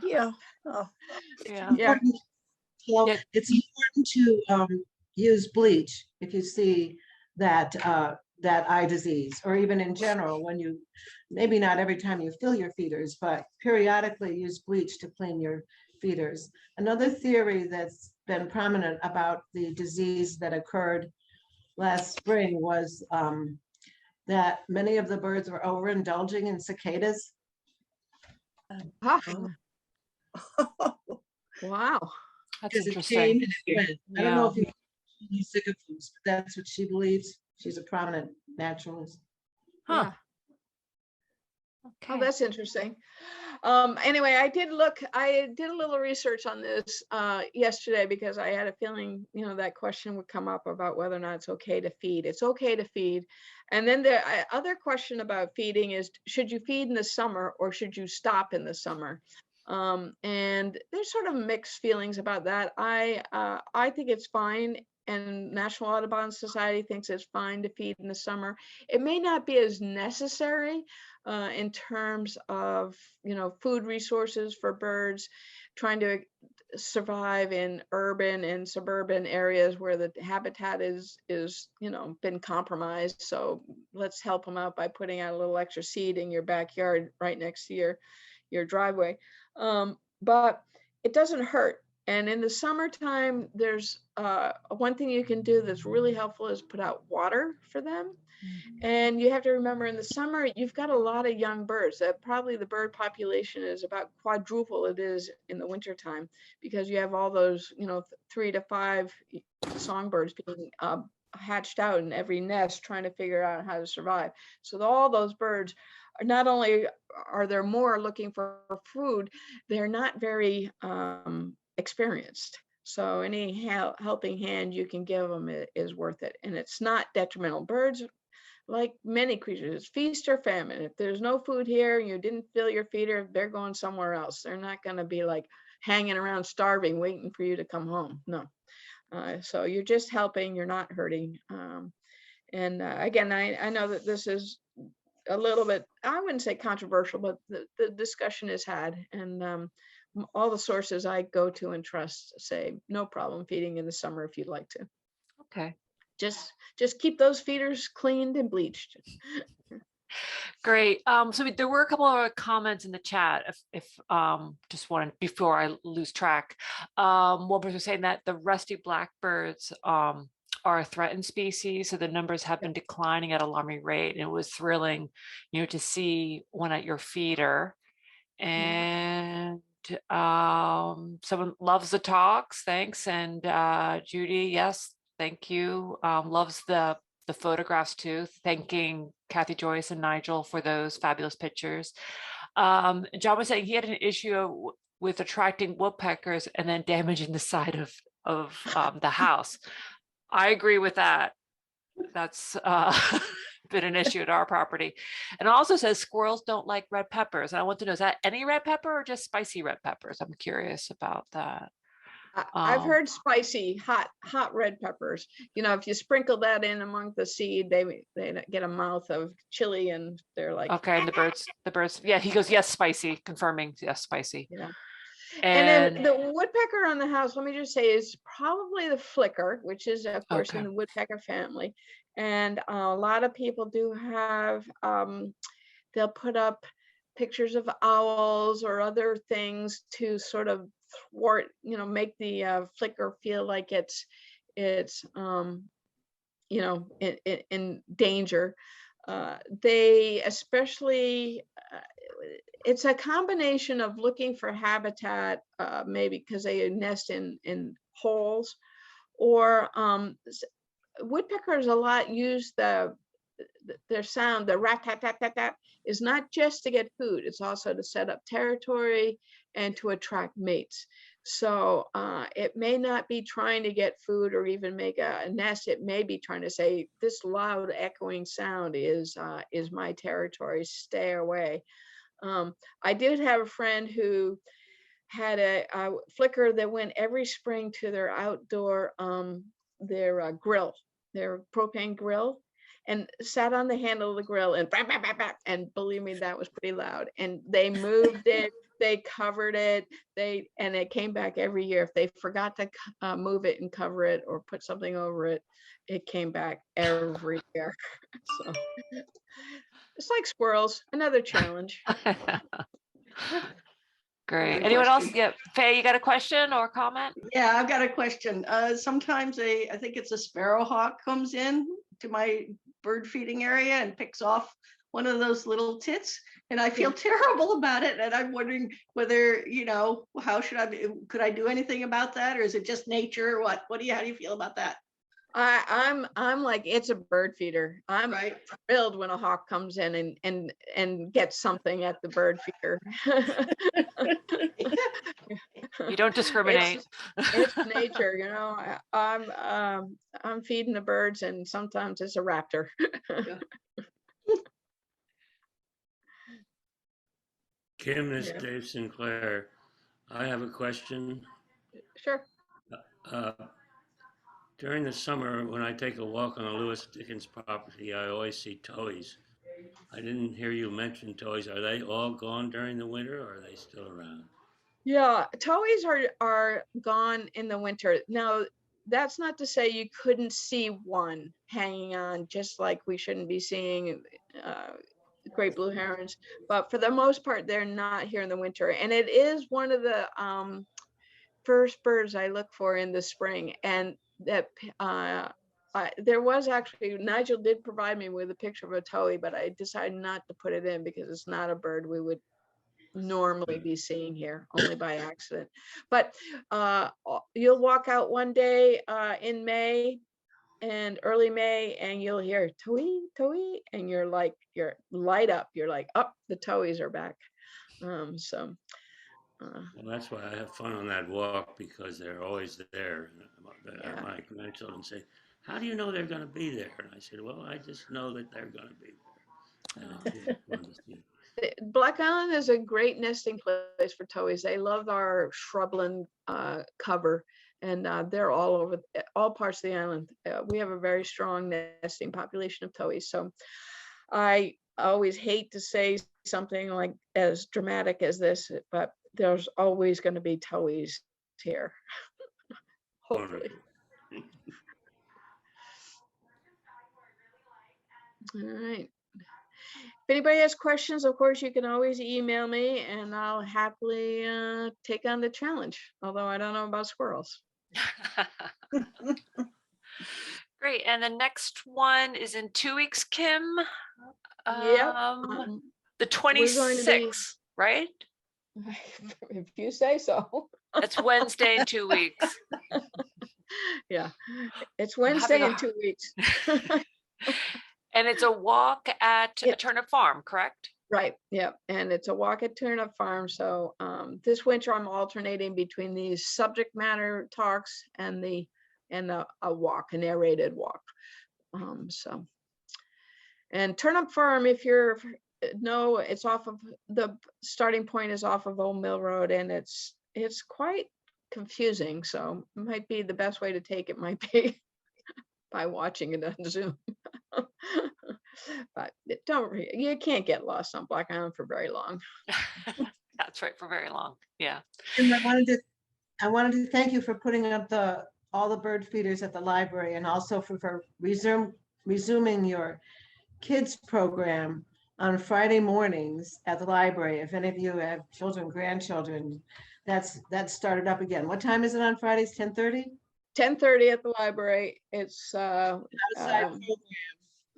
[SPEAKER 3] Yeah. Oh.
[SPEAKER 2] Yeah.
[SPEAKER 4] Well, it's important to use bleach if you see that eye disease, or even in general, when you, maybe not every time you fill your feeders, but periodically use bleach to clean your feeders. Another theory that's been prominent about the disease that occurred last spring was that many of the birds were overindulging in cicadas.
[SPEAKER 2] Wow.
[SPEAKER 1] That's interesting.
[SPEAKER 4] I don't know if you use sycophants, but that's what she believes. She's a prominent naturalist.
[SPEAKER 1] Huh.
[SPEAKER 2] Oh,
[SPEAKER 1] Okay.
[SPEAKER 2] that's interesting. Anyway, I did a little research on this yesterday because I had a feeling, that question would come up about whether or not it's okay to feed. It's okay to feed. And then the other question about feeding is, should you feed in the summer or should you stop in the summer? And there's sort of mixed feelings about that. I think it's fine, and National Audubon Society thinks it's fine to feed in the summer. It may not be as necessary in terms of, food resources for birds trying to survive in urban and suburban areas where the habitat is been compromised. So let's help them out by putting out a little extra seed in your backyard right next to your driveway. But it doesn't hurt. And in the summertime, there's one thing you can do that's really helpful is put out water for them. And you have to remember, in the summer, you've got a lot of young birds. Probably the bird population is about quadruple it is in the wintertime, because you have all those, 3 to 5 songbirds being hatched out in every nest, trying to figure out how to survive. So all those birds are, not only are there more looking for food, they're not very experienced. So any helping hand you can give them is worth it. And it's not detrimental. Birds, like many creatures, feast or famine. If there's no food here, you didn't fill your feeder, they're going somewhere else. They're not going to be like hanging around starving, waiting for you to come home. No. So you're just helping, you're not hurting. And again, I know that this is a little bit, I wouldn't say controversial, but the discussion is had. And all the sources I go to and trust say, no problem feeding in the summer if you'd like to.
[SPEAKER 1] Okay.
[SPEAKER 2] Just keep those feeders cleaned and bleached.
[SPEAKER 1] Great. So there were a couple of comments in the chat. If just one before I lose track. One person was saying that the rusty blackbirds are a threatened species, so the numbers have been declining at an alarming rate. And it was thrilling, to see one at your feeder. And someone loves the talks. Thanks. And Judy, yes, thank you. Loves the photographs too. Thanking Kathy Joyce and Nigel for those fabulous pictures. John was saying he had an issue with attracting woodpeckers and then damaging the side of the house. I agree with that. That's been an issue at our property. And also says squirrels don't like red peppers. And I want to know, is that any red pepper or just spicy red peppers? I'm curious about that.
[SPEAKER 2] I've heard spicy, hot red peppers. If you sprinkle that in among the seed, they get a mouth of chili, and they're like,
[SPEAKER 1] okay. And the birds. Yeah, he goes, yes, spicy, confirming, yes, spicy.
[SPEAKER 2] Yeah.
[SPEAKER 1] And
[SPEAKER 2] then the woodpecker on the house, let me just say, is probably the flicker, which is of course in the woodpecker family. And a lot of people do have, they'll put up pictures of owls or other things to sort of thwart, make the flicker feel like it's in danger. They especially, it's a combination of looking for habitat, maybe because they nest in holes, or woodpeckers a lot use their sound, the rat tat tat tat tat, is not just to get food, it's also to set up territory and to attract mates. So it may not be trying to get food or even make a nest. It may be trying to say, this loud echoing sound is my territory, stay away. I did have a friend who had a flicker that went every spring to their outdoor, their grill, their propane grill, and sat on the handle of the grill and bap, bap, bap, bap, and believe me, that was pretty loud. And they moved it, they covered it, and it came back every year. If they forgot to move it and cover it or put something over it, it came back every year. So it's like squirrels, another challenge.
[SPEAKER 1] Great. Anyone else? Yeah, Faye, you got a question or comment?
[SPEAKER 5] Yeah, I've got a question. Sometimes I think it's a sparrowhawk comes in to my bird feeding area and picks off one of those little tits, and I feel terrible about it. And I'm wondering whether, how could I do anything about that, or is it just nature? How do you feel about that?
[SPEAKER 2] I'm like, it's a bird feeder. I'm
[SPEAKER 5] Right.
[SPEAKER 2] thrilled when a hawk comes in and gets something at the bird feeder.
[SPEAKER 1] You don't discriminate.
[SPEAKER 2] It's nature, you know. I'm feeding the birds, and sometimes it's a raptor.
[SPEAKER 6] Kim, this is
[SPEAKER 2] Yeah.
[SPEAKER 6] Dave Sinclair. I have a question.
[SPEAKER 2] Sure.
[SPEAKER 6] Uh, During the summer, when I take a walk on the Lewis Dickens property, I always see towhees. I didn't hear you mention towhees. Are they all gone during the winter, or are they still around?
[SPEAKER 2] Yeah, towhees are gone in the winter. Now, that's not to say you couldn't see one hanging on, just like we shouldn't be seeing great blue herons, but for the most part, they're not here in the winter. And it is one of the first birds I look for in the spring. And that there was actually, Nigel did provide me with a picture of a towhee, but I decided not to put it in because it's not a bird we would normally be seeing here, only by accident. But you'll walk out one day in May and early May, and you'll hear towhee, towhee, and you're light up. You're like, oh, the towhees are back.
[SPEAKER 6] Well, that's why I have fun on that walk, because they're always there.
[SPEAKER 2] Yeah.
[SPEAKER 6] My grandchildren say, "How do you know they're going to be there?" And I said, "Well, I just know that they're going to be there." And it's really fun to see.
[SPEAKER 2] Black Island is a great nesting place for towhees. They love our shrubland cover, and they're all over all parts of the island. We have a very strong nesting population of towhees. So I always hate to say something like as dramatic as this, but there's always going to be towhees here. Hopefully. All right. If anybody has questions, of course, you can always email me, and I'll happily take on the challenge, although I don't know about squirrels.
[SPEAKER 1] Great. And the next one is in 2 weeks, Kim.
[SPEAKER 2] Yep.
[SPEAKER 1] The 26th, right?
[SPEAKER 2] If you say so.
[SPEAKER 1] It's Wednesday in 2 weeks.
[SPEAKER 2] Yeah, it's Wednesday in 2 weeks.
[SPEAKER 1] And it's a walk at Turnip Farm, correct?
[SPEAKER 2] Right. Yeah. And it's a walk at Turnip Farm. So this winter I'm alternating between these subject matter talks and a walk, a narrated walk. And Turnip Farm, if you're it's off of the starting point is off of Old Mill Road, and it's quite confusing. So it might be the best way to take it might be by watching it on Zoom. But you can't get lost on Black Island for very long.
[SPEAKER 1] That's right, for very long. Yeah.
[SPEAKER 4] And I wanted to thank you for putting up all the bird feeders at the library, and also for resuming your kids program on Friday mornings at the library. If any of you have children, grandchildren, that's started up again. What time is it on Fridays? 10:30?
[SPEAKER 2] 10:30 at the library. It's
[SPEAKER 4] Outside program.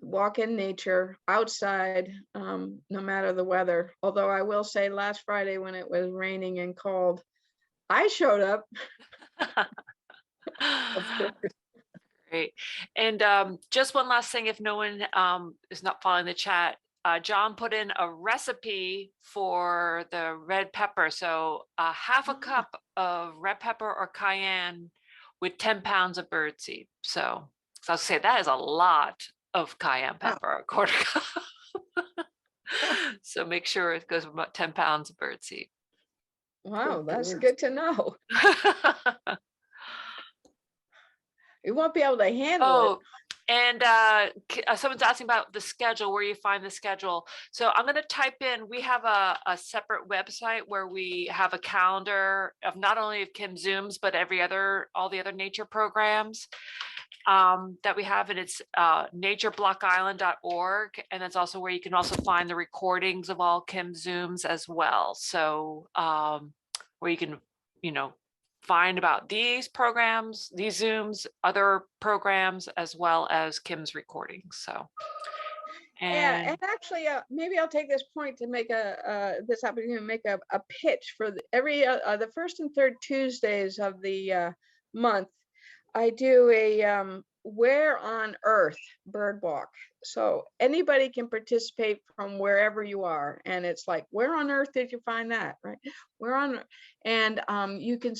[SPEAKER 2] Walk in nature, outside, no matter the weather. Although I will say last Friday when it was raining and cold, I showed up. Of course.
[SPEAKER 1] Great. And just one last thing, if no one is not following the chat, John put in a recipe for the red pepper. So half a cup of red pepper or cayenne with 10 pounds of birdseed. So I'll say that is a lot of cayenne pepper, a quarter cup. So make sure it goes with about 10 pounds of birdseed.
[SPEAKER 2] Wow, that's good to know. You won't be able to handle it.
[SPEAKER 1] And someone's asking about the schedule, where you find the schedule. So I'm going to type in, we have a separate website where we have a calendar of not only of Kim Zooms, but all the other nature programs that we have. And it's natureblockisland.org. And that's also where you can also find the recordings of all Kim Zooms as well. So where you can, find about these programs, these Zooms, other programs, as well as Kim's recordings. So,
[SPEAKER 2] and actually, maybe I'll take this point to make this opportunity to make a pitch for the first and third Tuesdays of the month. I do Where on Earth Bird Walk. So anybody can participate from wherever you are. And it's like, where on earth did you find that? Right? Where on, and you can,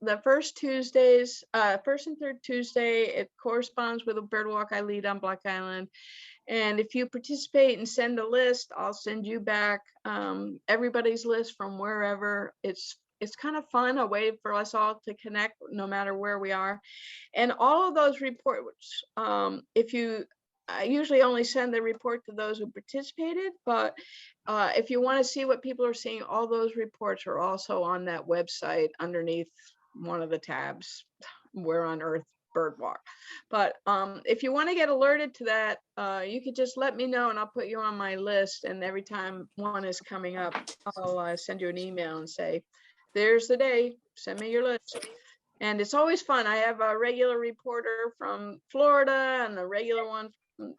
[SPEAKER 2] the first Tuesdays, first and third Tuesday, it corresponds with a bird walk I lead on Block Island. And if you participate and send a list, I'll send you back everybody's list from wherever. It's kind of fun, a way for us all to connect no matter where we are. And all of those reports, I usually only send the report to those who participated, but if you want to see what people are seeing, all those reports are also on that website underneath one of the tabs, Where on Earth Bird Walk. But if you want to get alerted to that, you could just let me know and I'll put you on my list. And every time one is coming up, I'll send you an email and say, there's the day, send me your list. And it's always fun. I have a regular reporter from Florida and a regular one from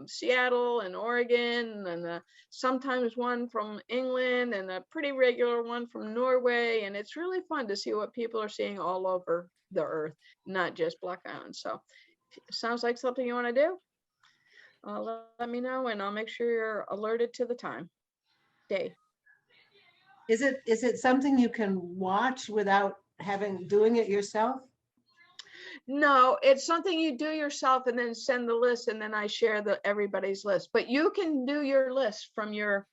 [SPEAKER 2] Seattle and Oregon, and sometimes one from England, and a pretty regular one from Norway. And it's really fun to see what people are seeing all over the earth, not just Block Island. So it sounds like something you want to do. Let me know and I'll make sure you're alerted to the time, day.
[SPEAKER 4] Is it something you can watch without doing it yourself?
[SPEAKER 2] No, it's something you do yourself and then send the list, and then I share everybody's list. But you can do your list from your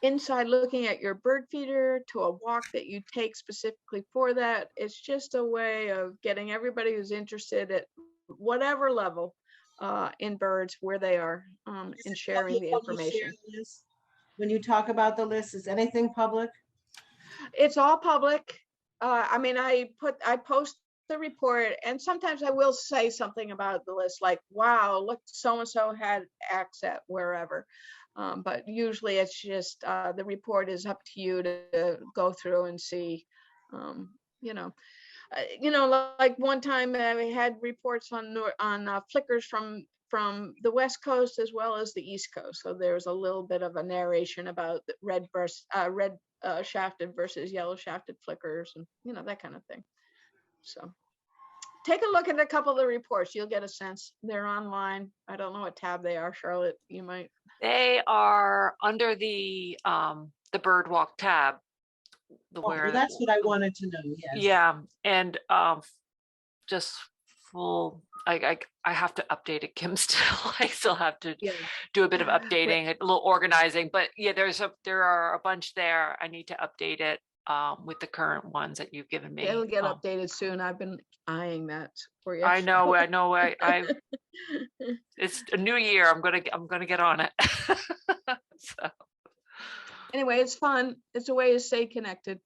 [SPEAKER 2] inside, looking at your bird feeder, to a walk that you take specifically for that. It's just a way of getting everybody who's interested at whatever level in birds where they are, and sharing the information.
[SPEAKER 4] When you talk about the list, is anything public?
[SPEAKER 2] It's all public. I mean, I post the report, and sometimes I will say something about the list, like, wow, look, so-and-so had access wherever. But usually it's just the report is up to you to go through and see, like one time we had reports on flickers from the West Coast as well as the East Coast. So there's a little bit of a narration about the red shafted versus yellow shafted flickers, and that kind of thing. So take a look at a couple of the reports. You'll get a sense. They're online. I don't know what tab they are, Charlotte. You might.
[SPEAKER 1] They are under the bird walk tab.
[SPEAKER 4] Well, that's what I wanted to know. Yes.
[SPEAKER 1] Yeah, and just full. I have to update it, Kim. Still, I still have to do a bit of updating, a little organizing. But yeah, there are a bunch there. I need to update it with the current ones that you've given me.
[SPEAKER 2] It'll get updated soon. I've been eyeing that for you.
[SPEAKER 1] I know. I it's a new year. I'm gonna get on it. So.
[SPEAKER 2] Anyway, it's fun. It's a way to stay connected.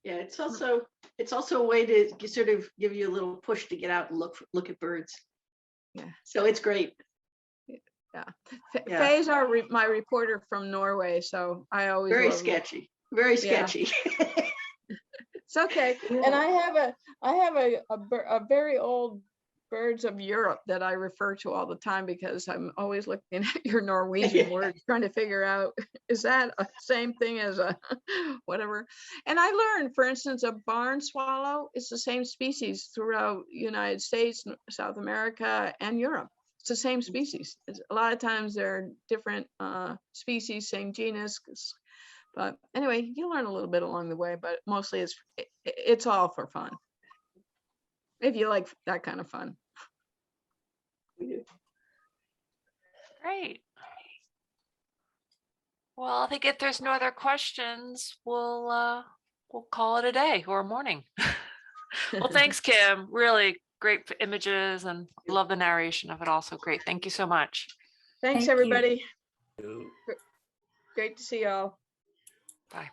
[SPEAKER 5] Yeah, it's also a way to sort of give you a little push to get out and look at birds.
[SPEAKER 2] Yeah. So
[SPEAKER 5] it's great.
[SPEAKER 2] Yeah. Faye's my reporter from Norway, so I always
[SPEAKER 5] very sketchy. Very sketchy.
[SPEAKER 2] Yeah. It's okay. And I have a very old birds of Europe that I refer to all the time, because I'm always looking at your Norwegian words, trying to figure out, is that the same thing as a whatever? And I learned, for instance, a barn swallow is the same species throughout United States, South America, and Europe. It's the same species. A lot of times they're different species, same genus. But anyway, you learn a little bit along the way, but mostly it's all for fun. If you like that kind of fun.
[SPEAKER 1] Great. Well, I think if there's no other questions, we'll call it a day or a morning. Well, thanks, Kim. Really great images, and love the narration of it also. Great. Thank you so much.
[SPEAKER 2] Thanks, everybody.
[SPEAKER 6] You.
[SPEAKER 2] Great to see y'all.
[SPEAKER 1] Bye.